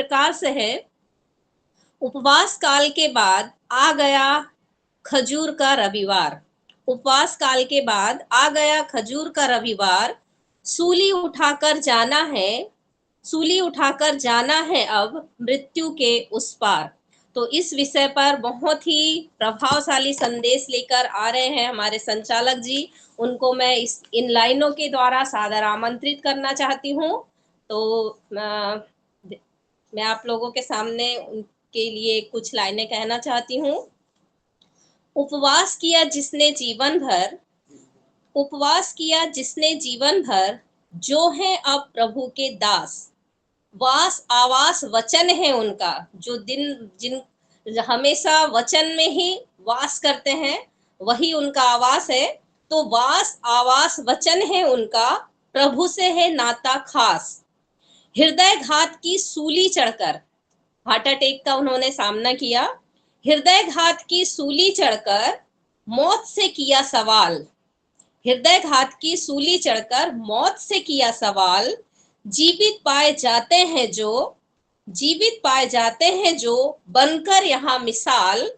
प्रकार से है, उपवास काल के बाद आ गया खजूर का रविवार। उपवास काल के बाद आ गया खजूर का रविवार, सूली उठाकर जाना है, सूली उठाकर जाना है अब मृत्यु के उस पार। तो इस विषय पर बहुत ही प्रभावशाली संदेश लेकर आ रहे हैं हमारे संचालक जी। उनको मैं इन लाइनों के द्वारा सादर आमंत्रित करना चाहती हूँ। तो मैं आप लोगों के सामने उनके लिए कुछ लाइनें कहना चाहती हूँ। उपवास किया जिसने जीवन भर, उपवास किया जिसने जीवन भर, जो है अब प्रभु के दास। वास आवास वचन है उनका, जो जिन हमेशा वचन में ही वास करते हैं, वही उनका आवास है। तो वास आवास वचन है उनका, प्रभु से है नाता खास। हृदय घात की सूली चढ़कर, हार्ट अटैक का उन्होंने सामना किया। हृदय घात की सूली चढ़कर मौत से किया सवाल, हृदय घात की सूली चढ़कर मौत से किया सवाल। जीवित पाए जाते हैं जो, जीवित पाए जाते हैं जो बनकर यहाँ मिसाल।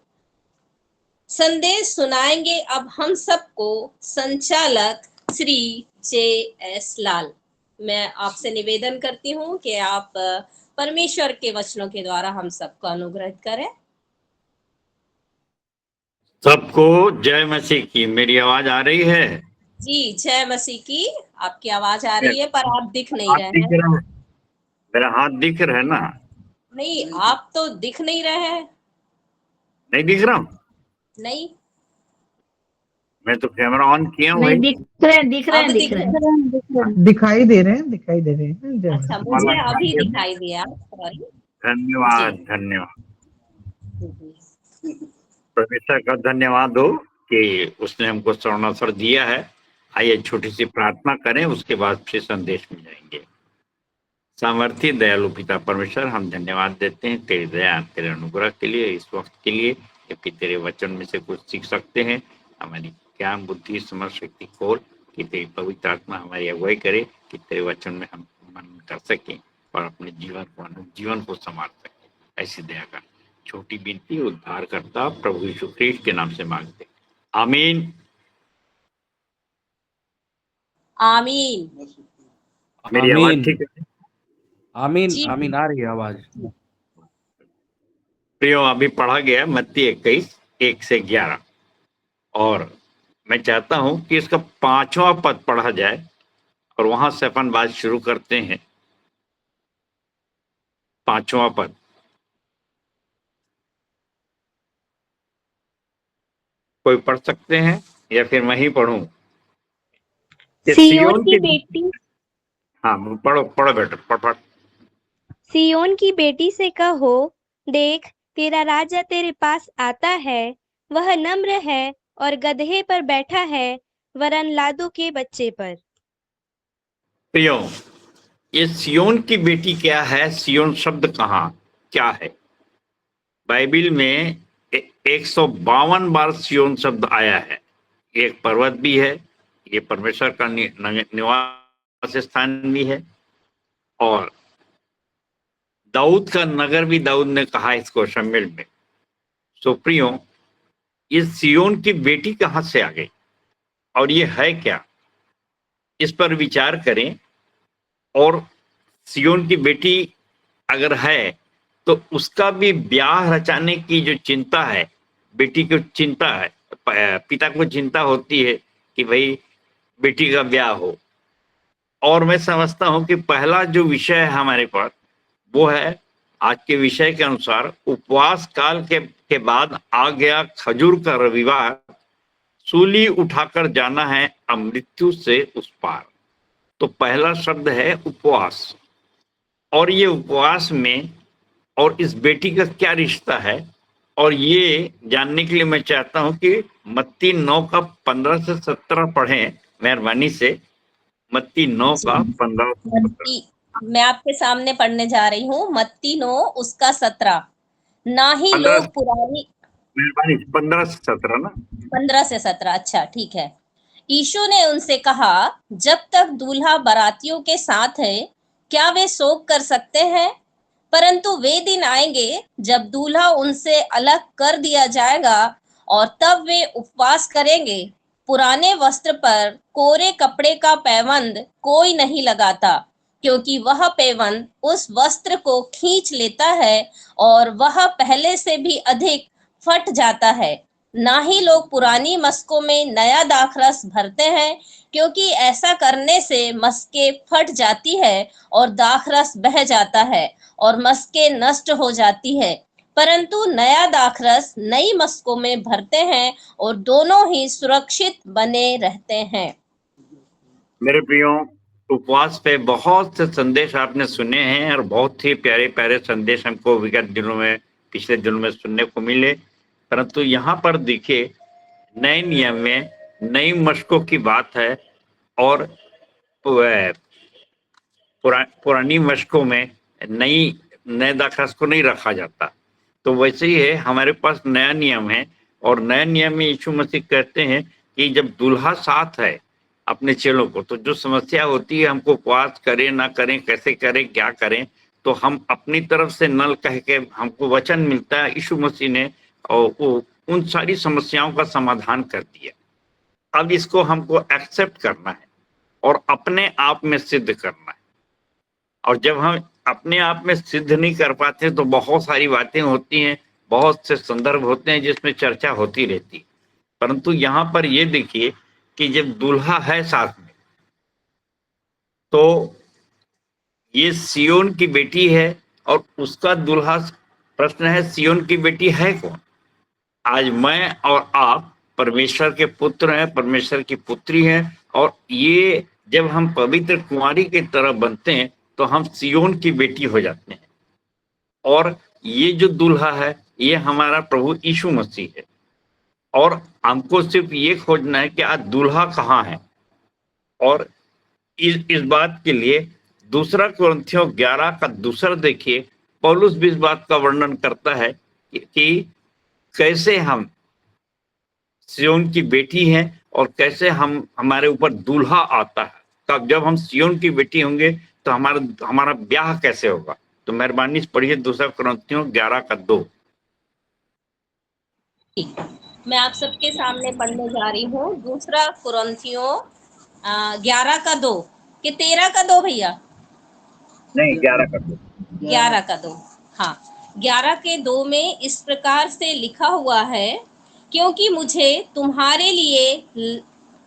संदेश सुनाएंगे अब हम सबको संचालक श्री J.S. लाल। मैं आपसे निवेदन करती हूँ कि आप परमेश्वर के वचनों के द्वारा हम सबको अनुग्रहित करें। सबको जय मसीह की। मेरी आवाज आ रही है? जी, जय मसीह की। आपकी आवाज आ रही है पर आप दिख नहीं रहे दिख हैं। रहा है, मेरा हाथ दिख रहा है ना? नहीं, आप तो दिख नहीं रहे हैं। नहीं दिख रहा हूँ? नहीं, मैं तो कैमरा ऑन किया हूँ। नहीं दिख रहे हैं, दिख रहे हैं, अब दिख रहे हैं, दिखाई दे रहे हैं, दिखाई दे रहे हैं। जय अच्छा, मसीह। मुझे अभी दिखाई दिया। सॉरी। धन्यवाद, धन्यवाद। परमेश्वर का धन्यवाद हो कि उसने हमको स्वर्णावसर दिया है। आइए छोटी सी प्रार्थना करें, उसके बाद फिर संदेश में जाएंगे। सामर्थ्य दयालु पिता परमेश्वर, हम धन्यवाद देते हैं तेरी दया, तेरे अनुग्रह के लिए, इस वक्त के लिए, जबकि तेरे वचन में से कुछ सीख सकते हैं। हमारी ज्ञान बुद्धि समझ शक्ति खोल कि तेरी पवित्र आत्मा हमारी अगुवाई करे, कि तेरे वचन में हम मनन कर सकें और अपने जीवन को संभाल सकें। ऐसी दया का छोटी विनती उद्धार करता प्रभु यीशु ख्रीस्त के नाम से मांगते, आमीन। आमीन। मेरी आवाज ठीक है? आमीन, आमीन आ रही है आवाज। प्रियो, अभी पढ़ा गया मत्ती 21:1-11 और मैं चाहता हूं कि इसका 5वां पद पढ़ा जाए और वहां से अपन बात शुरू करते हैं। 5वां पद। कोई पढ़ सकते हैं या फिर मैं ही पढ़ूं? सिय्योन की बेटी, हाँ पढ़ो पढ़ो बेटा, पढ़। सिय्योन की बेटी से कहो, देख तेरा राजा तेरे पास आता है, वह नम्र है और गधे पर बैठा है, वरन लादू के बच्चे पर। प्रियो, ये सिय्योन की बेटी क्या है? सिय्योन शब्द कहाँ क्या है? बाइबिल में 152 बार सिय्योन शब्द आया है। एक पर्वत भी है, ये परमेश्वर का निवास स्थान भी है, और दाऊद का नगर भी दाऊद ने कहा इसको शमूएल में। सो प्रियो, ये सिय्योन की बेटी कहाँ से आ गई और ये है क्या, इस पर विचार करें। और सिय्योन की बेटी अगर है तो उसका भी ब्याह रचाने की जो चिंता है, बेटी को चिंता है, पिता को चिंता होती है कि भाई बेटी का ब्याह हो। और मैं समझता हूं कि पहला जो विषय है हमारे पास वो है आज के विषय के अनुसार, उपवास काल के बाद आ गया खजूर का रविवार, सूली उठाकर जाना है मृत्यु से उस पार। तो पहला शब्द है उपवास, और ये उपवास में और इस बेटी का क्या रिश्ता है, और ये जानने के लिए मैं चाहता हूं कि मत्ती 9 का 15 से 17 पढ़ें मेहरबानी से। मत्ती 9 का 15 से 17। मैं आपके सामने पढ़ने जा रही हूँ। मत्ती 9 उसका 17। ना ही लोग पुरानी, मेहरबानी 15 से 17 ना? 15 से 17, अच्छा ठीक है। यीशु ने उनसे कहा, जब तक दूल्हा बारातियों के साथ है, क्या वे शोक कर सकते हैं? परंतु वे दिन आएंगे जब दूल्हा उनसे अलग कर दिया जाएगा और तब वे उपवास करेंगे। पुराने वस्त्र पर कोरे कपड़े का पैबंद कोई नहीं लगाता, क्योंकि वह पैबंद उस वस्त्र को खींच लेता है और वह पहले से भी अधिक फट जाता है। ना ही लोग पुरानी मस्कों में नया दाखरस भरते हैं, क्योंकि ऐसा करने से मस्कें फट जाती है और दाखरस बह जाता है और मस्कें नष्ट हो जाती है। परंतु नया दाखरस नई मस्कों में भरते हैं और दोनों ही सुरक्षित बने रहते हैं। मेरे प्रियो, उपवास पे बहुत से संदेश आपने सुने हैं और बहुत ही प्यारे प्यारे संदेश हमको विगत दिनों में, पिछले दिनों में सुनने को मिले। परंतु यहाँ पर देखिए, नए नियम में नई मशकों की बात है और पुरानी मशकों में नए दाखरस को नहीं रखा जाता। तो वैसे ही है, हमारे पास नया नियम है और नया नियम में यीशु मसीह कहते हैं कि जब दूल्हा साथ है अपने चेलों को, तो जो समस्या होती है हमको उपवास करें ना करें, कैसे करें, क्या करें, तो हम अपनी तरफ से नल कह के हमको वचन मिलता है यीशु मसीह ने, और वो उन सारी समस्याओं का समाधान कर दिया। अब इसको हमको एक्सेप्ट करना है और अपने आप में सिद्ध करना है। और जब हम अपने आप में सिद्ध नहीं कर पाते तो बहुत सारी बातें होती हैं, बहुत से संदर्भ होते हैं जिसमें चर्चा होती रहती है। परंतु यहाँ पर ये देखिए कि जब दूल्हा है साथ में, तो ये सियोन की बेटी है और उसका दूल्हा। प्रश्न है, सियोन की बेटी है कौन? आज मैं और आप परमेश्वर के पुत्र हैं, परमेश्वर की पुत्री हैं, और ये जब हम पवित्र कुंवारी की तरह बनते हैं तो हम सियोन की बेटी हो जाते हैं। और ये जो दूल्हा है ये हमारा प्रभु यीशु मसीह है। और हमको सिर्फ ये खोजना है कि आज दूल्हा कहाँ है। और इस बात के लिए दूसरा कुरिन्थियों 11 का दूसरा देखिए, पौलुस भी इस बात का वर्णन करता है कि कैसे हम सियोन की बेटी हैं और कैसे हमारे ऊपर दूल्हा आता है। तब जब हम सियोन की बेटी होंगे तो हमारा ब्याह कैसे होगा। तो मेहरबानी से पढ़िए दूसरा कुरिन्थियों 11 का 2। मैं आप सबके सामने पढ़ने जा रही हूँ दूसरा कुरिन्थियों 11 का 2 कि 13 का 2 भैया? नहीं, 11 का 2। 11 का 2, हाँ। 11 के 2 में इस प्रकार से लिखा हुआ है, क्योंकि मुझे तुम्हारे लिए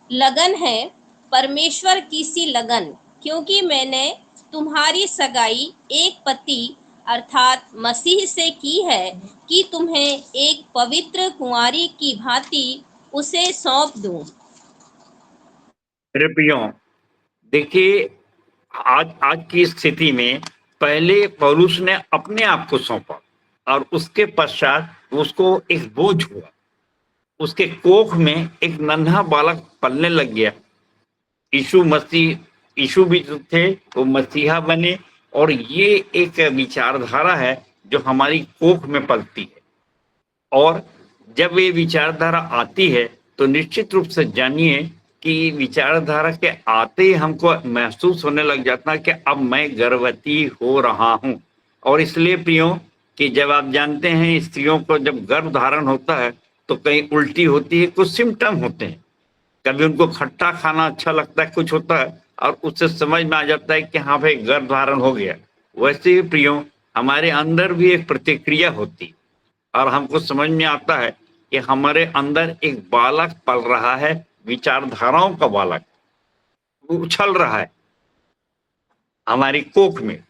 लगन है, परमेश्वर की सी लगन, क्योंकि मैंने तुम्हारी सगाई एक पति अर्थात मसीह से की है कि तुम्हें एक पवित्र कुंवारी की भांति उसे सौंप दूं। मेरे प्रियो, देखिए आज की स्थिति में पहले पौलुस ने अपने आप को सौंपा और उसके पश्चात उसको एक बोझ हुआ। उसके कोख में एक नन्हा बालक पलने लग गया। यीशु भी जो थे वो मसीहा बने, और ये एक विचारधारा है जो हमारी कोख में पलती है। और जब ये विचारधारा आती है तो निश्चित रूप से जानिए कि विचारधारा के आते ही हमको महसूस होने लग जाता है कि अब मैं गर्भवती हो रहा हूँ। और इसलिए प्रियो कि जब आप जानते हैं स्त्रियों को जब गर्भ धारण होता है तो कहीं उल्टी होती है, कुछ सिम्टम होते हैं, कभी उनको खट्टा खाना अच्छा लगता है, कुछ होता है, और उससे समझ में आ जाता है कि हाँ भाई गर्भ धारण हो गया। वैसे ही प्रियो हमारे अंदर भी एक प्रतिक्रिया होती और हमको समझ में आता है कि हमारे अंदर एक बालक पल रहा है, विचारधाराओं का बालक उछल रहा है हमारी कोख में,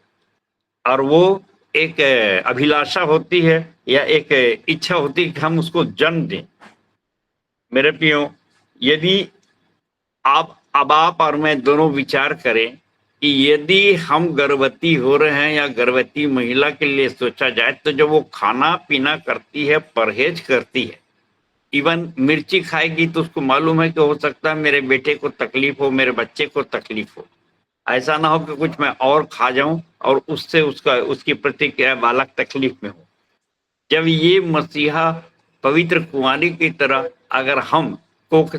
और वो एक अभिलाषा होती है या एक इच्छा होती है कि हम उसको जन्म दें। मेरे प्रियो, यदि आप और मैं दोनों विचार करें कि यदि हम गर्भवती हो रहे हैं या गर्भवती महिला के लिए सोचा जाए, तो जब वो खाना पीना करती है, परहेज करती है, इवन मिर्ची खाएगी, तो उसको मालूम है कि हो सकता है मेरे बेटे को तकलीफ हो, मेरे बच्चे को तकलीफ हो, ऐसा ना हो कि कुछ मैं और खा जाऊं और उससे उसकी प्रतिक्रिया बालक तकलीफ में हो। जब ये मसीहा पवित्र कुंवारी की तरह अगर हम कोख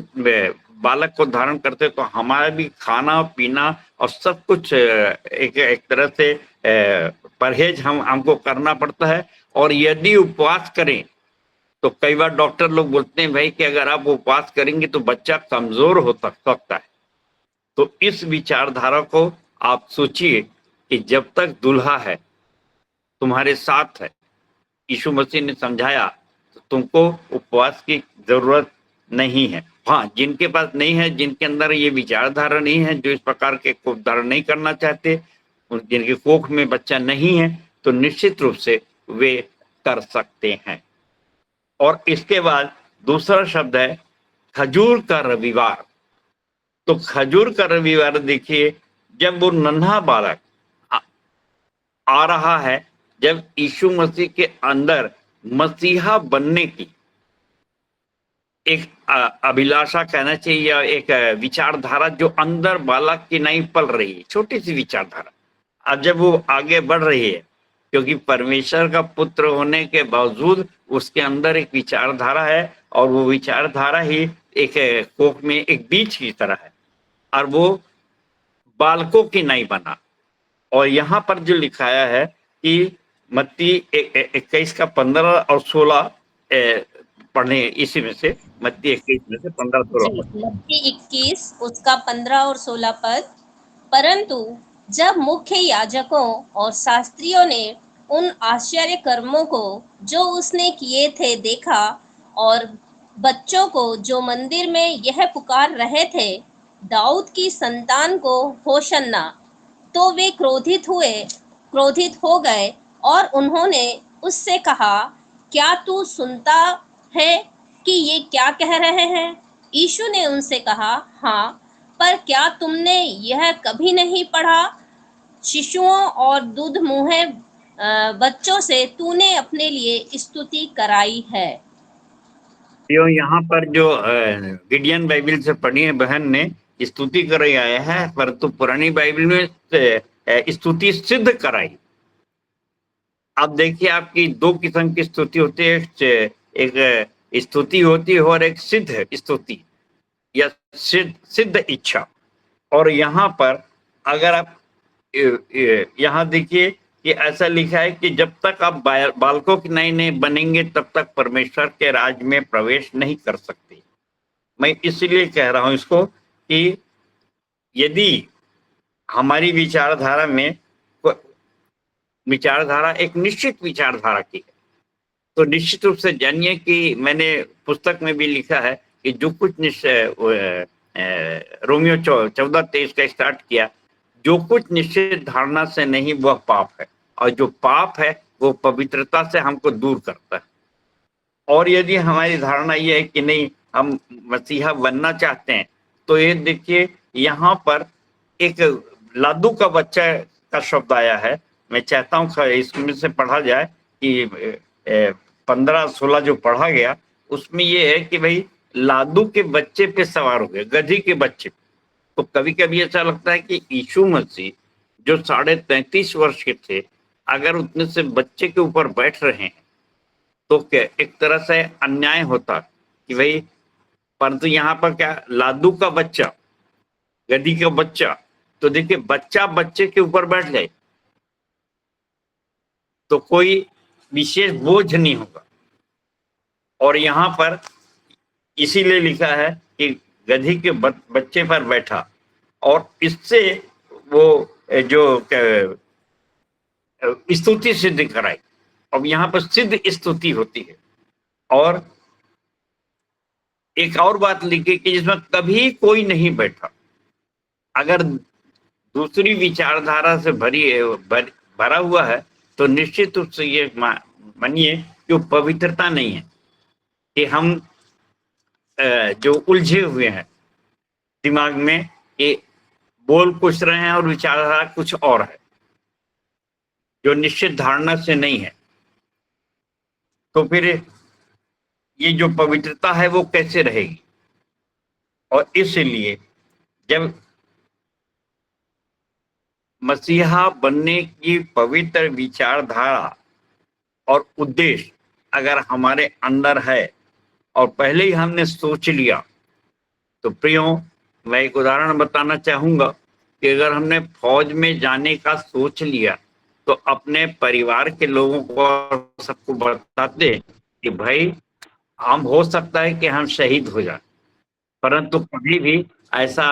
बालक को धारण करते तो हमारा भी खाना पीना और सब कुछ एक तरह से परहेज हमको करना पड़ता है। और यदि उपवास करें तो कई बार डॉक्टर लोग बोलते हैं भाई कि अगर आप उपवास करेंगे तो बच्चा कमजोर हो सकता है। तो इस विचारधारा को आप सोचिए कि जब तक दूल्हा है, तुम्हारे साथ है, यीशु मसीह ने समझाया, तो तुमको उपवास की जरूरत नहीं है। हाँ, जिनके पास नहीं है, जिनके अंदर ये विचारधारा नहीं है, जो इस प्रकार के कोख धारण नहीं करना चाहते, जिनके कोख में बच्चा नहीं है, तो निश्चित रूप से वे कर सकते हैं। और इसके बाद दूसरा शब्द है खजूर का रविवार। तो खजूर का रविवार देखिए, जब वो नन्हा बालक आ रहा है, जब यीशु मसीह के अंदर मसीहा बनने की एक अभिलाषा कहना चाहिए, या एक विचारधारा जो अंदर बालक की नहीं पल रही है, छोटी सी विचारधारा, अब जब वो आगे बढ़ रही है, क्योंकि परमेश्वर का पुत्र होने के बावजूद उसके अंदर एक विचारधारा है, और वो विचारधारा ही एक कोख में एक बीज की तरह है, और वो बालकों की नहीं बना। और यहाँ पर जो लिखाया है कि मत्ती 21 का 15 और 16 पढ़ने, इसी में से मत्ती 21 में से 15-16 मत्ती 21 उसका 15 और 16 पद। परंतु जब मुख्य याजकों और शास्त्रियों ने उन आश्चर्य कर्मों को जो उसने किए थे देखा, और बच्चों को जो मंदिर में यह पुकार रहे थे, दाऊद की संतान को होशन्ना, तो वे क्रोधित हो गए, और उन्होंने उससे कहा, क्या तू सुनता है कि ये क्या कह रहे हैं? यीशु ने उनसे कहा, हाँ, पर क्या तुमने यह कभी नहीं पढ़ा, शिशुओं और दूध मुहे बच्चों से तूने अपने लिए स्तुति कराई है। यहाँ पर जो गिडियन बाइबल से पढ़ी है बहन ने, स्तुति कराई आया है, परंतु पुरानी बाइबल में स्तुति सिद्ध कराई। अब देखिए, आपकी दो किस्म की स्तुति होती है, एक स्तुति होती है और एक सिद्ध स्तुति या सिद्ध इच्छा। और यहाँ पर अगर आप यहाँ देखिए कि ऐसा लिखा है कि जब तक आप बालकों के नहीं बनेंगे तब तक परमेश्वर के राज में प्रवेश नहीं कर सकते। मैं इसलिए कह रहा हूं इसको कि यदि हमारी विचारधारा में विचारधारा एक निश्चित विचारधारा की है, तो निश्चित रूप से जानिए कि मैंने पुस्तक में भी लिखा है कि जो कुछ रोमियो 14:23 का स्टार्ट किया, जो कुछ निश्चित धारणा से नहीं वह पाप है, और जो पाप है वो पवित्रता से हमको दूर करता है। और यदि हमारी धारणा ये है कि नहीं, हम मसीहा बनना चाहते हैं, तो ये देखिए यहाँ पर एक लादू का बच्चा का शब्द आया है। मैं चाहता हूँ इसमें से पढ़ा जाए कि 15-16 जो पढ़ा गया उसमें ये है कि भाई लादू के बच्चे पे सवार हो गए, गधी के बच्चे। तो कभी कभी ऐसा लगता है कि यीशु मसीह जो 33.5 वर्ष के थे, अगर उतने से बच्चे के ऊपर बैठ रहे हैं तो क्या एक तरह से अन्याय होता कि भाई, परंतु यहाँ पर क्या, लादू का बच्चा, गधी का बच्चा, तो देखिए बच्चा बच्चे के ऊपर बैठ जाए तो कोई विशेष बोझ नहीं होगा। और यहाँ पर इसीलिए लिखा है कि गधी के बच्चे पर बैठा, और इससे वो जो स्तुति सिद्ध कराई। अब यहाँ पर सिद्ध स्तुति होती है। और एक और बात लिखी कि जिसमें कभी कोई नहीं बैठा। अगर दूसरी विचारधारा से भरा हुआ है तो निश्चित रूप से ये मानिए कि वो पवित्रता नहीं है, कि हम जो उलझे हुए हैं दिमाग में, कि बोल कुछ रहे हैं और विचारधारा कुछ और है, जो निश्चित धारणा से नहीं है। तो फिर ये जो पवित्रता है वो कैसे रहेगी? और इसलिए जब मसीहा बनने की पवित्र विचारधारा और उद्देश्य अगर हमारे अंदर है और पहले ही हमने सोच लिया, तो प्रियो, मैं एक उदाहरण बताना चाहूंगा कि अगर हमने फौज में जाने का सोच लिया तो अपने परिवार के लोगों को और सबको बताते कि भाई हम हो सकता है कि हम शहीद हो जाए, परंतु कभी भी ऐसा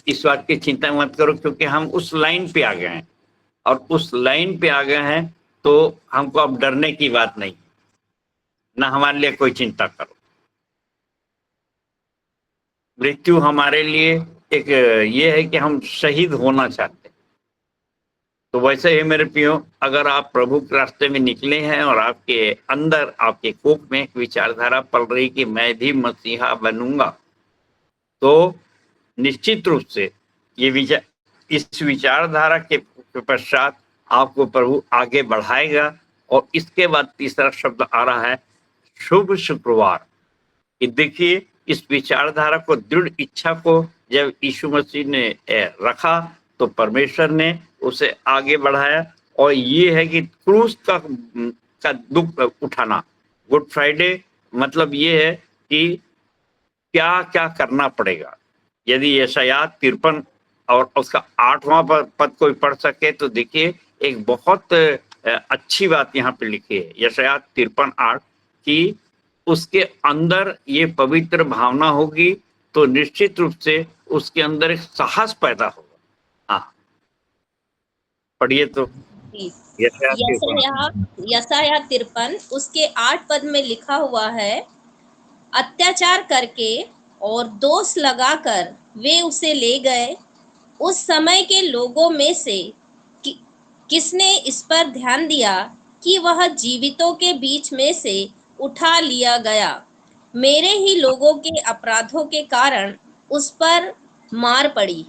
इस बात की चिंता मत करो, क्योंकि हम उस लाइन पे आ गए हैं, और उस लाइन पे आ गए हैं तो हमको अब डरने की बात नहीं, ना हमारे लिए कोई चिंता करो। मृत्यु हमारे लिए एक ये है कि हम शहीद होना चाहते हैं। तो वैसे ही मेरे प्रियो, अगर आप प्रभु के रास्ते में निकले हैं और आपके अंदर, आपके कोख में एक विचारधारा पल रही कि मैं भी मसीहा बनूंगा, तो निश्चित रूप से ये इस विचारधारा के पश्चात आपको प्रभु आगे बढ़ाएगा। और इसके बाद तीसरा शब्द आ रहा है शुभ शुक्रवार। कि देखिए, इस विचारधारा को, दृढ़ इच्छा को जब यीशु मसीह ने रखा तो परमेश्वर ने उसे आगे बढ़ाया। और ये है कि क्रूस का दुख उठाना। गुड फ्राइडे मतलब ये है कि क्या क्या करना पड़ेगा। यदि यशायाह 53 और उसका 8वां पद कोई पढ़ सके तो देखिए, एक बहुत अच्छी बात यहाँ पे लिखी है, यशायाह 53:8, कि उसके अंदर ये पवित्र भावना होगी तो निश्चित रूप से उसके अंदर एक साहस पैदा होगा। हाँ, पढ़िए तो। यशायाह 53 उसके 8 पद में लिखा हुआ है, अत्याचार करके और दोष लगाकर वे उसे ले गए। उस समय के लोगों में से किसने इस पर ध्यान दिया कि वह जीवितों के बीच में से उठा लिया गया। मेरे ही लोगों के अपराधों के कारण उस पर मार पड़ी।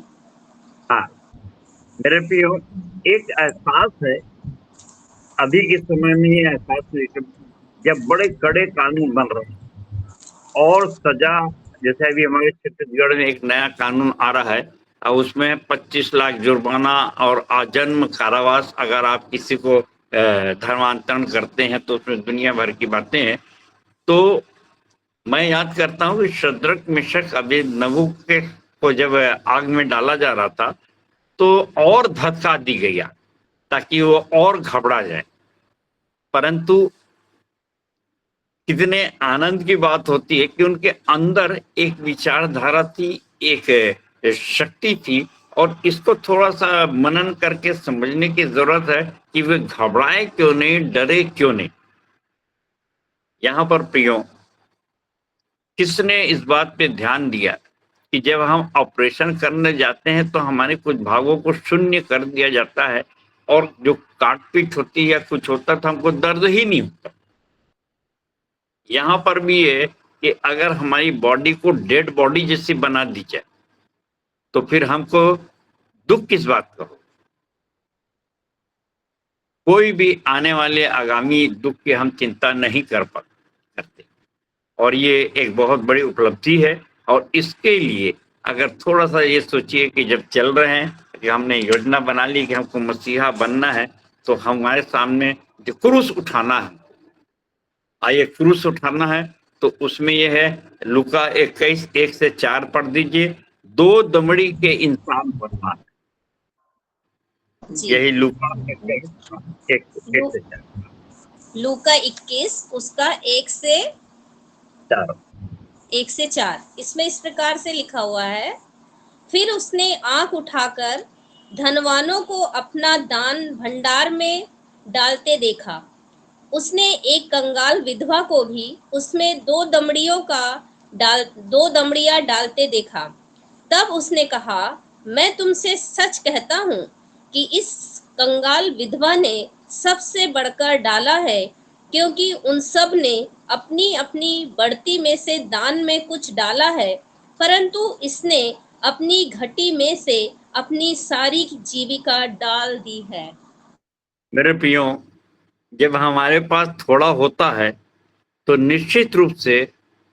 हाँ मेरे प्रियो, एक एहसास है अभी के समय में, ये एहसास है कि जब बड़े कड़े कानून बन रहे हैं और सजा, जैसे अभी हमारे छत्तीसगढ़ में एक नया कानून आ रहा है और उसमें 25 लाख जुर्माना और आजन्म कारावास अगर आप किसी को धर्मांतरण करते हैं तो उसमें दुनिया भर की बातें हैं। तो मैं याद करता हूँ कि शद्रक मिशक अबेदनगो को जब आग में डाला जा रहा था तो और धक्का दी गया ताकि वो और घबरा जाए। परंतु कितने आनंद की बात होती है कि उनके अंदर एक विचारधारा थी, एक शक्ति थी, और इसको थोड़ा सा मनन करके समझने की जरूरत है कि वे घबराए क्यों नहीं, डरे क्यों नहीं। यहाँ पर प्रियो, किसने इस बात पे ध्यान दिया कि जब हम ऑपरेशन करने जाते हैं तो हमारे कुछ भागों को शून्य कर दिया जाता है और जो काटपीट होती है या कुछ होता था हमको दर्द ही नहीं होता। यहाँ पर भी है कि अगर हमारी बॉडी को डेड बॉडी जैसी बना दी जाए तो फिर हमको दुख किस बात का हो। कोई भी आने वाले आगामी दुख की हम चिंता नहीं करते, और ये एक बहुत बड़ी उपलब्धि है। और इसके लिए अगर थोड़ा सा ये सोचिए कि जब चल रहे हैं कि हमने योजना बना ली कि हमको मसीहा बनना है, तो हमारे सामने जो क्रूस उठाना है, आइए क्रूस उठाना है, तो उसमें यह है लूका 21:1-4 पढ़ दीजिए, 2 दमड़ी के इंसान बनना है। यही लूका 21:1-4। लूका 21 उसका 1 से 4 इसमें इस प्रकार से लिखा हुआ है, फिर उसने आंख उठाकर धनवानों को अपना दान भंडार में डालते देखा। उसने एक कंगाल विधवा को भी उसमें 2 दमड़ियां डालते देखा। तब उसने कहा, मैं तुमसे सच कहता हूँ कि इस कंगाल विधवा ने सबसे बढ़कर डाला है, क्योंकि उन सब ने अपनी अपनी बढ़ती में से दान में कुछ डाला है, परंतु इसने अपनी घटी में से अपनी सारी जीविका डाल दी है। मेरे प्रियो, जब हमारे पास थोड़ा होता है तो निश्चित रूप से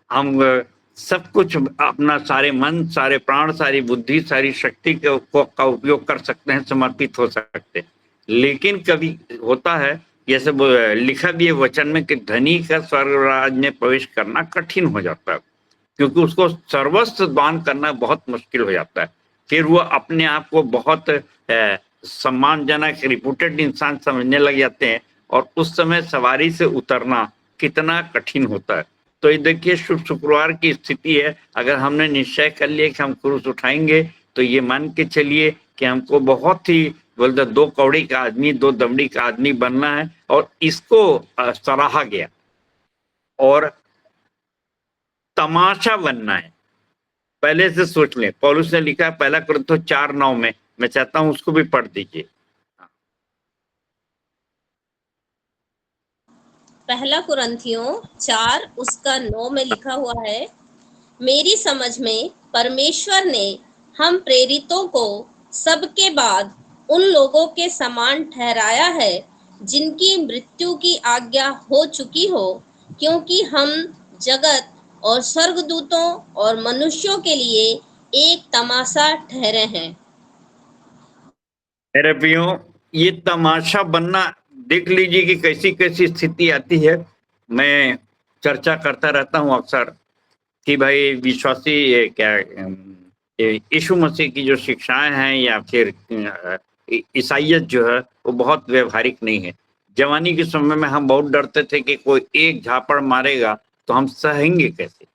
हम सब कुछ, अपना सारे मन, सारे प्राण, सारी बुद्धि, सारी शक्ति का उपयोग कर सकते हैं, समर्पित हो सकते हैं। लेकिन कभी होता है, जैसे लिखा भी है वचन में, कि धनी का स्वर्ग में प्रवेश करना कठिन हो जाता है, क्योंकि उसको सर्वस्व दान करना बहुत मुश्किल हो जाता है। फिर वो अपने आप को बहुत सम्मानजनक रिपुटेड इंसान समझने लग जाते हैं, और उस समय सवारी से उतरना कितना कठिन होता है। तो ये देखिए शुभ शुक्रवार की स्थिति है। अगर हमने निश्चय कर लिया कि हम क्रूस उठाएंगे, तो ये मान के चलिए कि हमको बहुत ही बोलते 2 कौड़ी का आदमी 2 दमड़ी का आदमी बनना है, और इसको सराहा गया और तमाशा बनना है। पहले से सोच लें, पौलुस ने लिखा है पहला कुरिन्थियों 4:9 में, मैं चाहता हूं उसको भी पढ़ दीजिए। पहला कुरिन्थियों 4 उसका 9 में लिखा हुआ है, मेरी समझ में परमेश्वर ने हम प्रेरितों को सबके बाद उन लोगों के समान ठहराया है जिनकी मृत्यु की आज्ञा हो चुकी हो, क्योंकि हम जगत और स्वर्गदूतों और मनुष्यों के लिए एक तमाशा ठहरे हैं। मेरे प्रियो, ये तमाशा बनना देख लीजिए कि कैसी कैसी स्थिति आती है। मैं चर्चा करता रहता हूं अक्सर कि भाई विश्वासी यीशु मसीह की जो शिक्षाएं हैं या फिर ईसाइयत जो है वो बहुत व्यवहारिक नहीं है। जवानी के समय में हम बहुत डरते थे कि कोई एक झापड़ मारेगा तो हम सहेंगे कैसे,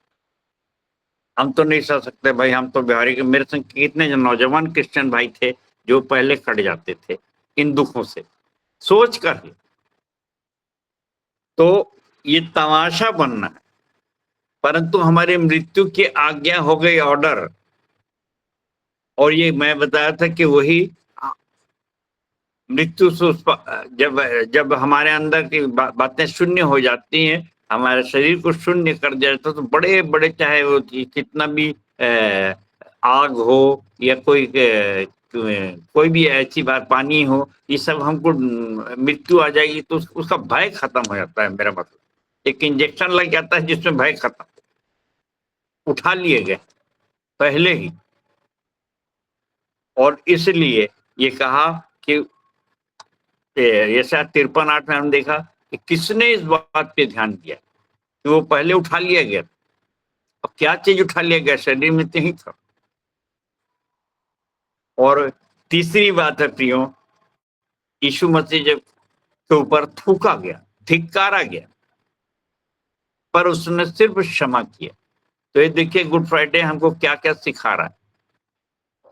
हम तो नहीं सह सकते भाई, हम तो व्यवहारिक। मेरे संग कितने नौजवान क्रिश्चियन भाई थे जो पहले कट जाते थे इन दुखों से सोच कर ही। तो ये तमाशा बनना है, परंतु हमारे मृत्यु की आज्ञा हो गई ऑर्डर। और ये मैं बताया था कि वही मृत्यु से जब जब हमारे अंदर की बातें शून्य हो जाती हैं, हमारे शरीर को शून्य कर दिया जाता, तो बड़े बड़े चाहे वो कितना भी आग हो या कोई भी ऐसी बात, पानी हो, ये सब हमको मृत्यु आ जाएगी तो उसका भय खत्म हो जाता है। मेरा मतलब एक इंजेक्शन लग जाता है जिसमें भय खत्म, उठा लिए गए पहले ही। और इसलिए ये कहा कि यशायाह 53:8 में हम देखा कि किसने इस बात पे ध्यान दिया कि वो पहले उठा लिया गया। अब क्या चीज उठा लिया गया? शरीर में तो ही था। और तीसरी बात है प्रियो, यीशु मसीह जब के ऊपर थूका गया, धिक्कारा गया, पर उसने सिर्फ क्षमा किया। तो ये देखिए गुड फ्राइडे हमको क्या क्या सिखा रहा है,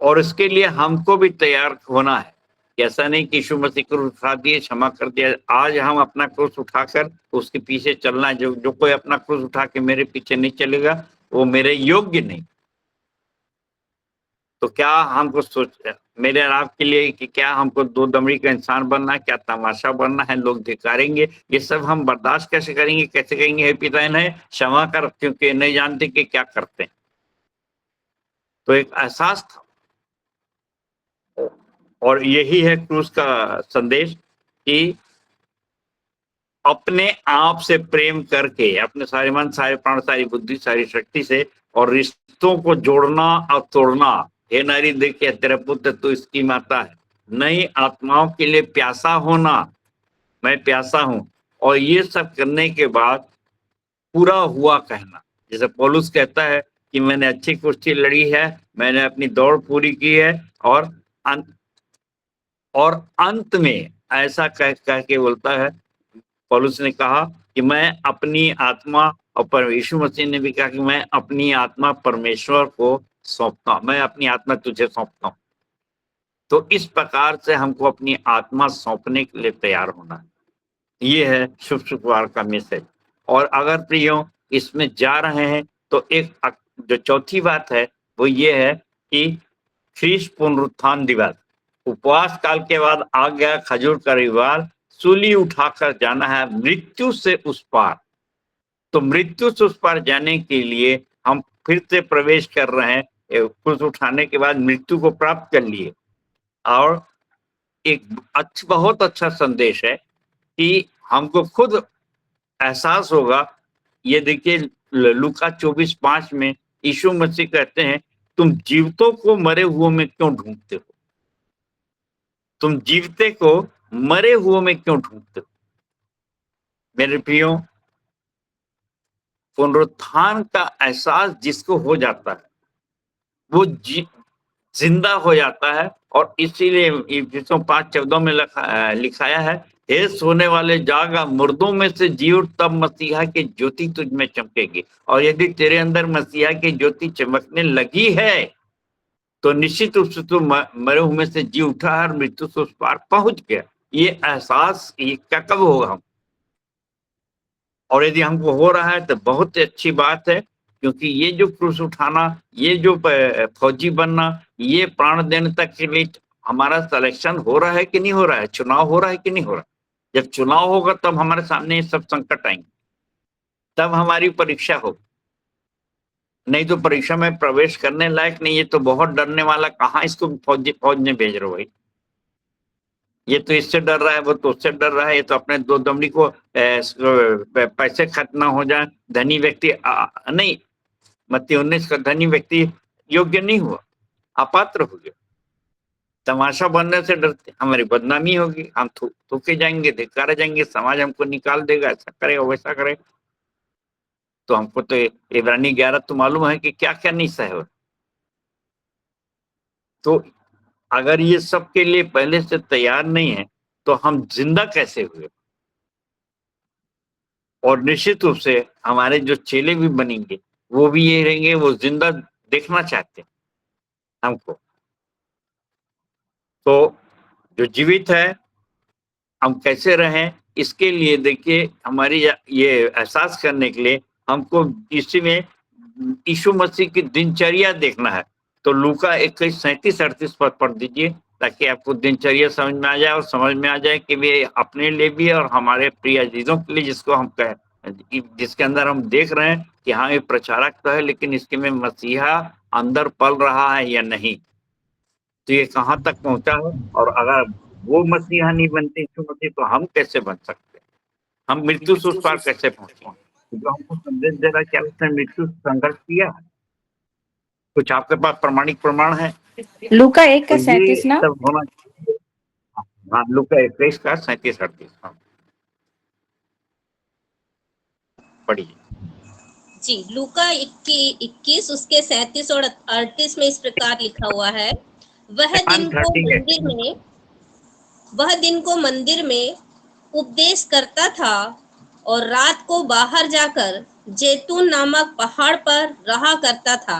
और इसके लिए हमको भी तैयार होना है। ऐसा नहीं कि यीशु मसीह क्रूस उठा दिए, क्षमा कर दिया, आज हम अपना क्रूस उठाकर उसके पीछे चलना है। जो कोई अपना क्रूस उठा के मेरे पीछे नहीं चलेगा वो मेरे योग्य नहीं। तो क्या हमको सोच मेरे और आपके लिए कि क्या हमको 2 दमड़ी का इंसान बनना है, क्या तमाशा बनना है, लोग धिक्कारेंगे, ये सब हम बर्दाश्त कैसे करेंगे? कैसे कहेंगे हे पिता ने क्षमा कर, क्योंकि नहीं जानते कि क्या करते हैं। तो एक एहसास था, और यही है क्रूस का संदेश कि अपने आप से प्रेम करके, अपने सारे मन, सारे प्राण, सारी बुद्धि, सारी शक्ति से, और रिश्तों को जोड़ना और तोड़ना। हे नारी देखिए तेरा पुत्र तो इसकी माता है। नई आत्माओं के लिए प्यासा होना, मैं प्यासा हूं। और ये सब करने के बाद पूरा हुआ कहना, जैसे पौलुस कहता है कि मैंने अच्छी कुश्ती लड़ी है, मैंने अपनी दौड़ पूरी की है, और अंत में ऐसा कह के बोलता है, पौलुस ने कहा कि मैं अपनी आत्मा, और यीशु मसीह ने भी कहा कि मैं अपनी आत्मा परमेश्वर को सौंपता हूं, मैं अपनी आत्मा तुझे सौंपता हूं। तो इस प्रकार से हमको अपनी आत्मा सौंपने के लिए तैयार होना है। ये है शुभ शुक्रवार का मैसेज। और अगर प्रियो इसमें जा रहे हैं तो एक जो चौथी बात है वो ये है कि ख्रीष्ट पुनरुत्थान दिवस, उपवास काल के बाद आ गया खजूर का रविवार, सूली उठाकर जाना है मृत्यु से उस पार। तो मृत्यु से उस पार जाने के लिए हम फिर से प्रवेश कर रहे हैं। क्रूस उठाने के बाद मृत्यु को प्राप्त कर लिए। और एक बहुत अच्छा संदेश है कि हमको खुद एहसास होगा। ये देखिए लूका 24:5 में यीशु मसीह कहते हैं, तुम जीवतों को मरे हुओं में क्यों ढूंढते हो? तुम जीवते को मरे हुओं में क्यों ढूंढते हो? मेरे प्रियो, पुनरुत्थान का एहसास जिसको हो जाता है वो जिंदा हो जाता है। और इसीलिए इफिसियों 5:14 में लिखाया है, हे सोने वाले जागा, मुर्दों में से जी उठ, तब मसीहा की ज्योति तुझ में चमकेगी। और यदि तेरे अंदर मसीहा की ज्योति चमकने लगी है तो निश्चित रूप से तू मरे हुए में से जी उठा है और मृत्यु से उस पार पहुंच गया। ये एहसास ये क्या कब होगा हम, और यदि हमको हो रहा है तो बहुत अच्छी बात है, क्योंकि ये जो क्रूस उठाना, ये जो फौजी बनना, ये प्राण देने तक के लिए हमारा सिलेक्शन हो रहा है कि नहीं हो रहा है, चुनाव हो रहा है कि नहीं हो रहा है। जब चुनाव होगा तब हमारे सामने ये सब संकट आएंगे, तब हमारी परीक्षा होगी। नहीं तो परीक्षा में प्रवेश करने लायक नहीं। ये तो बहुत डरने वाला, कहाँ इसको फौज में भेज रहे हो भाई। ये तो इससे डर रहा है, वो तो उससे डर रहा है, ये तो अपने दो दमड़ी को पैसे खत्म हो जाए। धनी व्यक्ति नहीं, मत्ती 19 का धनी व्यक्ति योग्य नहीं हुआ, अपात्र हो गया। तमाशा बनने से डरते, हमारी बदनामी होगी, हम थूके जाएंगे, धिक्कारे जाएंगे, समाज हमको निकाल देगा, ऐसा करेगा वैसा करेगा। तो हमको तो इब्रानी 11 तो मालूम है कि क्या क्या नहीं सहे हो। तो अगर ये सब के लिए पहले से तैयार नहीं है तो हम जिंदा कैसे हुए। और निश्चित रूप से हमारे जो चेले भी बनेंगे वो भी ये रहेंगे, वो जिंदा देखना चाहते हैं हमको। तो जो जीवित है हम कैसे रहें, इसके लिए देखिए हमारी ये एहसास करने के लिए हमको इसी में यीशु मसीह की दिनचर्या देखना है। तो लूका 21:37-38 पर पढ़ दीजिए, ताकि आपको दिनचर्या समझ में आ जाए और समझ में आ जाए कि वे अपने लिए भी और हमारे प्रिय अजीजों के लिए, जिसको हम जिसके अंदर हम देख रहे हैं कि हाँ ये प्रचारक तो है, लेकिन इसके में मसीहा अंदर पल रहा है या नहीं, तो ये कहाँ तक पहुंचा है। और अगर वो मसीहा नहीं बनते यीशु मसीह, तो हम कैसे बन सकते हैं, हम मृत्यु से उस पार कैसे पहुंचे। जो हमको संदेश दे रहा है क्या उसने मृत्यु से संघर्ष किया है, कुछ आपके पास प्रमाणिक प्रमाण है। लूका 1 का तो 37 ना। सब होना चाहिए। हाँ, लूका 21 का 37-38 पढ़िए। जी, लूका 21 उसके 37 और 38 में इस प्रकार लिखा हुआ है, वह दिन को मंदिर में उपदेश करता था और रात को बाहर जाकर जैतून नामक पहाड़ पर रहा करता था,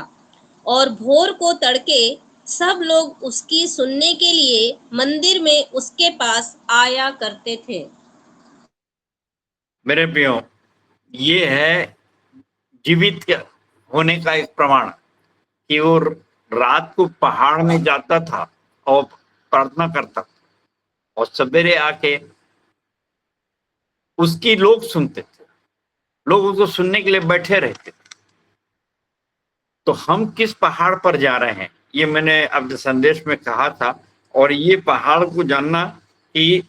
और भोर को तड़के सब लोग उसकी सुनने के लिए मंदिर में उसके पास आया करते थे। मेरे प्रियो, ये है जीवित होने का एक प्रमाण कि वो रात को पहाड़ में जाता था और प्रार्थना करता था, और सवेरे आके उसकी लोग सुनते थे, लोग उसको सुनने के लिए बैठे रहते थे। तो हम किस पहाड़ पर जा रहे हैं, ये मैंने अब संदेश में कहा था। और ये पहाड़ को जानना कि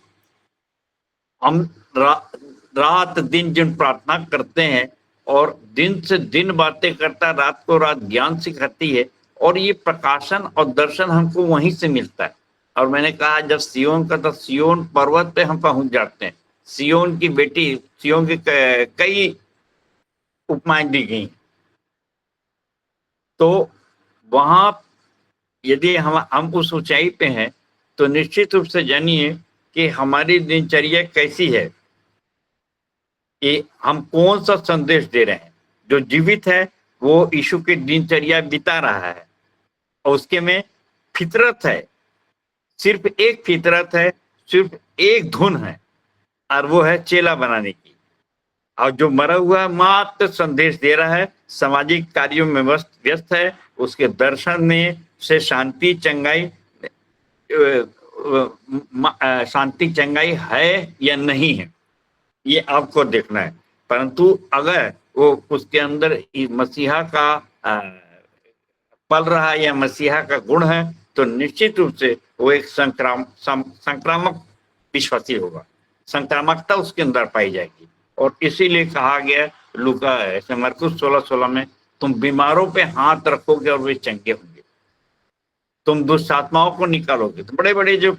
हम रात दिन जिन प्रार्थना करते हैं और दिन से दिन बातें करता, रात को रात ज्ञान सिखाती है, और ये प्रकाशन और दर्शन हमको वहीं से मिलता है। और मैंने कहा जब सियोन का, तो सियोन पर्वत पे हम पहुंच जाते हैं। सियोन की बेटी, सियोन की कई उपमाएं दी गई। तो वहां यदि हम उस ऊंचाई पे हैं तो निश्चित रूप से जानिए कि हमारी दिनचर्या कैसी है, कि हम कौन सा संदेश दे रहे हैं। जो जीवित है वो यीशु की दिनचर्या बिता रहा है, और उसके में फितरत है, सिर्फ एक फितरत है, सिर्फ एक धुन है, और वो है चेला बनाने की। और जो मरा हुआ मात्र संदेश दे रहा है, सामाजिक कार्यों में व्यस्त है, उसके दर्शन में से शांति चंगाई है या नहीं है, ये आपको देखना है। परंतु अगर वो उसके अंदर मसीहा का पल रहा है या मसीहा का गुण है, तो निश्चित रूप से वो एक संक्रामक विश्वासी होगा, संक्रामकता उसके अंदर पाई जाएगी। और इसीलिए कहा गया लूका ऐसे मरकुस 16:16 में, तुम बीमारों पे हाथ रखोगे और वे चंगे होंगे, तुम दुष्ट आत्माओं को निकालोगे। तो बड़े बड़े जो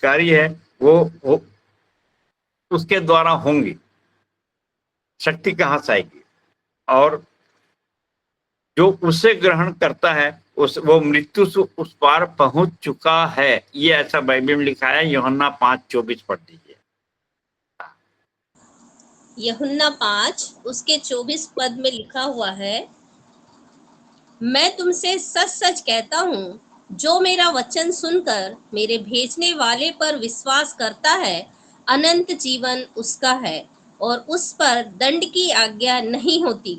कार्य है वो उसके द्वारा होंगी, शक्ति कहाँ से आएगी। और जो उसे ग्रहण करता है वो मृत्यु से उस पार पहुंच चुका है। ये ऐसा बाइबल में लिखा है। यूहन्ना 5:24 पढ़ दीजिए। यूहन्ना 5 उसके 24 पद में लिखा हुआ है, मैं तुमसे सच सच कहता हूँ, जो मेरा वचन सुनकर मेरे भेजने वाले पर विश्वास करता है, अनंत जीवन उसका है और उस पर दंड की आज्ञा नहीं होती,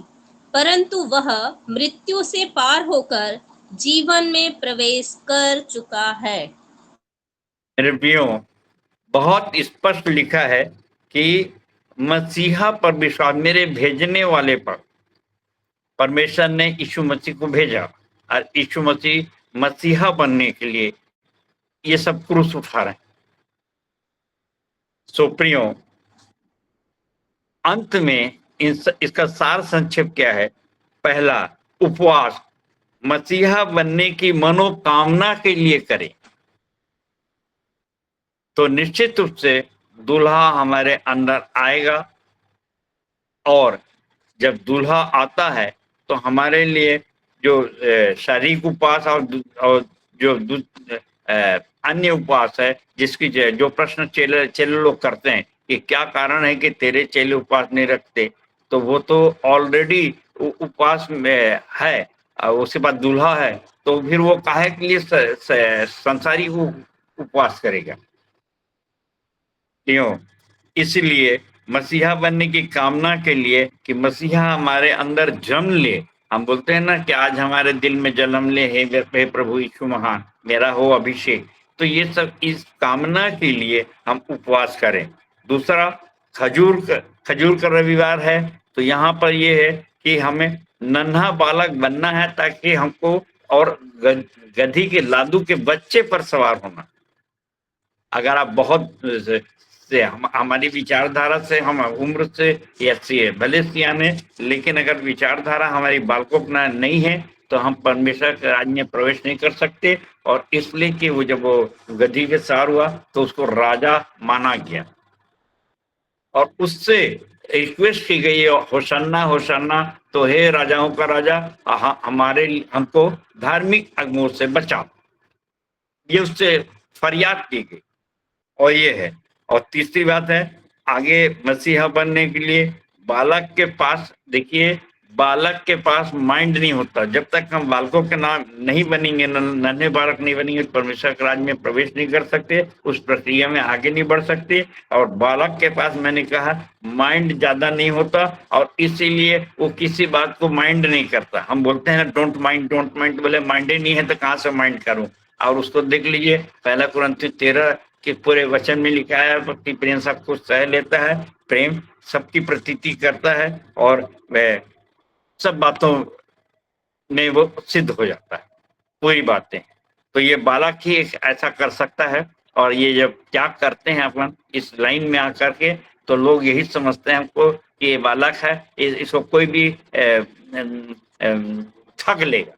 परंतु वह मृत्यु से पार होकर जीवन में प्रवेश कर चुका है। मेरे प्रियो, बहुत स्पष्ट लिखा है कि मसीहा पर विश्वास, मेरे भेजने वाले पर, परमेश्वर ने यीशु मसीह को भेजा और यीशु मसीह मसीहा बनने के लिए ये सब क्रूस उठा रहे हैं। सो प्रियो, अंत में इसका सार संक्षेप क्या है? पहला, उपवास मसीहा बनने की मनोकामना के लिए करें तो निश्चित रूप से दूल्हा हमारे अंदर आएगा, और जब दूल्हा आता है तो हमारे लिए जो शारीरिक उपवास और जो अन्य उपवास है, जिसकी जो प्रश्न चेले लोग करते हैं कि क्या कारण है कि तेरे चेले उपवास नहीं रखते, तो वो तो ऑलरेडी उपवास में है, उसके बाद दूल्हा है, तो फिर वो काहे के लिए संसारिक उपवास करेगा? क्यों? इसलिए मसीहा बनने की कामना के लिए कि मसीहा हमारे अंदर जन्म ले। हम बोलते हैं ना कि आज हमारे दिल में जन्म ले, हे प्रभु यीशु महान, मेरा हो अभिषेक। तो ये सब इस कामना के लिए हम उपवास करें। दूसरा, खजूर का रविवार है, तो यहाँ पर ये है कि हमें नन्हा बालक बनना है ताकि हमको, और गधी के लादू के बच्चे पर सवार होना। अगर आप बहुत से हमारी विचारधारा से, हम उम्र से या भले सियाने, लेकिन अगर विचारधारा हमारी बालकों नहीं है तो हम परमेश्वर के राज्य में प्रवेश नहीं कर सकते। और इसलिए कि वो जब वो गधी पे सवार हुआ तो उसको राजा माना गया और उससे रिक्वेस्ट की गई, होशन्ना होशन्ना, तो हे राजाओं का राजा, हमको धार्मिक अगमों से बचाओ, ये उससे फरियाद की गई। और ये है। और तीसरी बात है, आगे मसीहा बनने के लिए बालक के पास, देखिए बालक के पास माइंड नहीं होता। जब तक हम बालकों के नाम नहीं बनेंगे, नन्हे बालक नहीं बनेंगे, परमेश्वर के राज्य में प्रवेश नहीं कर सकते, उस प्रक्रिया में आगे नहीं बढ़ सकते। और बालक के पास, मैंने कहा, माइंड ज्यादा नहीं होता और इसीलिए वो किसी बात को माइंड नहीं करता। हम बोलते हैं डोंट माइंड, बोले माइंड ही नहीं है तो कहाँ से माइंड करूं? और उसको देख लीजिए, 1 कुरिन्थियों 13 के पूरे वचन में लिखा है, भक्ति प्रेम सब कुछ सह लेता है, प्रेम सबकी प्रतीति करता है और वह सब बातों में वो सिद्ध हो जाता है, पूरी बातें। तो ये बालक ही ऐसा कर सकता है। और ये जब क्या करते हैं अपन इस लाइन में आकर के, तो लोग यही समझते हैं हमको कि ये बालक है, इसको कोई भी ठग लेगा।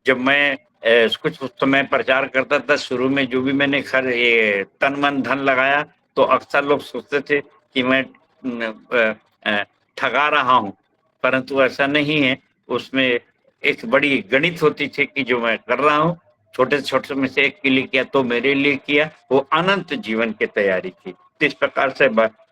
जब मैं कुछ समय प्रचार करता था, शुरू में जो भी मैंने ये तन मन धन लगाया, तो अक्सर लोग सोचते थे कि मैं ठगा रहा हूं, परंतु ऐसा नहीं है। उसमें एक बड़ी गणित होती थी कि जो मैं कर रहा हूं, छोटे से छोटे में से एक के लिए किया तो मेरे लिए किया, वो अनंत जीवन की तैयारी थी। इस प्रकार से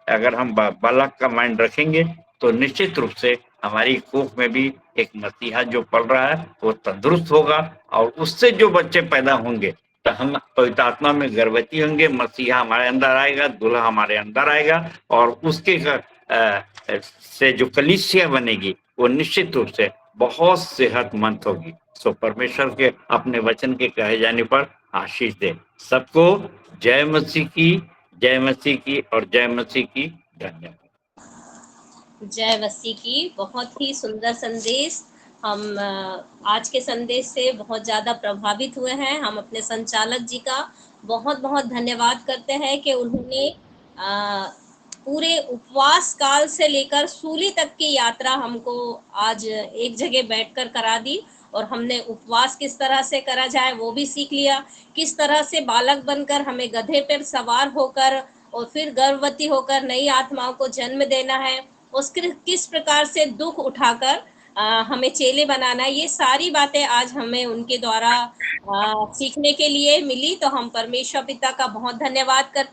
अगर हम बालक का माइंड रखेंगे तो निश्चित रूप से हमारी कोख में भी एक मसीहा जो पल रहा है वो तंदुरुस्त होगा, और उससे जो बच्चे पैदा होंगे तो हम पवित्र आत्मा में गर्भवती होंगे, मसीहा हमारे अंदर आएगा, दूल्हा हमारे अंदर आएगा, और उसके से जो कलीसिया बनेगी वो निश्चित रूप से बहुत सेहतमंद होगी। सो परमेश्वर के अपने वचन के कहे जाने पर आशीष दे सबको। जय मसीह की, जय मसीह की और जय मसीह की। धन्यवाद। जय मसीह की। बहुत ही सुंदर संदेश। हम आज के संदेश से बहुत ज़्यादा प्रभावित हुए हैं। हम अपने संचालक जी का बहुत बहुत धन्यवाद करते हैं कि उन्होंने पूरे उपवास काल से लेकर सूली तक की यात्रा हमको आज एक जगह बैठकर करा दी, और हमने उपवास किस तरह से करा जाए वो भी सीख लिया। किस तरह से बालक बनकर हमें गधे पर सवार होकर और फिर गर्भवती होकर नई आत्माओं को जन्म देना है, उस किस प्रकार से दुख उठाकर हमें चेले बनाना, ये सारी बातें आज हमें उनके द्वारा सीखने के लिए मिली। तो हम परमेश्वर पिता का बहुत धन्यवाद करते